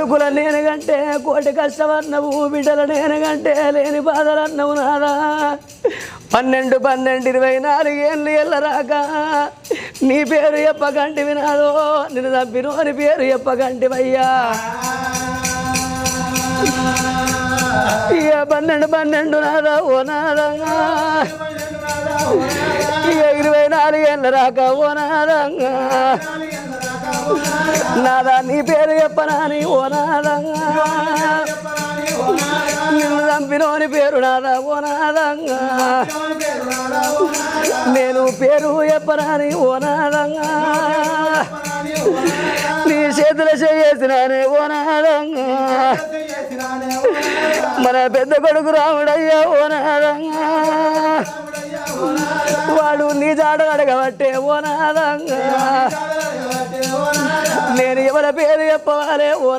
కొడుకుల నేనగంటే కోటి కష్టమన్నవు బిడ్డల నేనగంటే లేని బాధలన్నవు నాదా 12 24 ఏళ్ళు ఎల్లరాక నీ పేరు చెప్పకంటి వినాదో నిన్ను తప్పినోని పేరు చెప్పకంటివయ్యా ఇక 12 నాదా ఓ నాదంగా ఇక 24 ఏళ్ళ రాక ఓ నాదంగా నాదా నీ పేరు చెప్పనాని ఓ నాదంగా నిన్ను చంపినోని పేరు నాదా ఓ నాదంగా నేను పేరు చెప్పనాని ఓ నాదంగా నీ చేతులు చేసినానే ఓ నాదంగా మన పెద్ద కొడుకు రాముడయ్యా ఓ నాదంగా వాడు నీ జాడ అడగబట్టే ఓ నాదంగా నేను ఎవరి పేరు చెప్పవాలే ఓ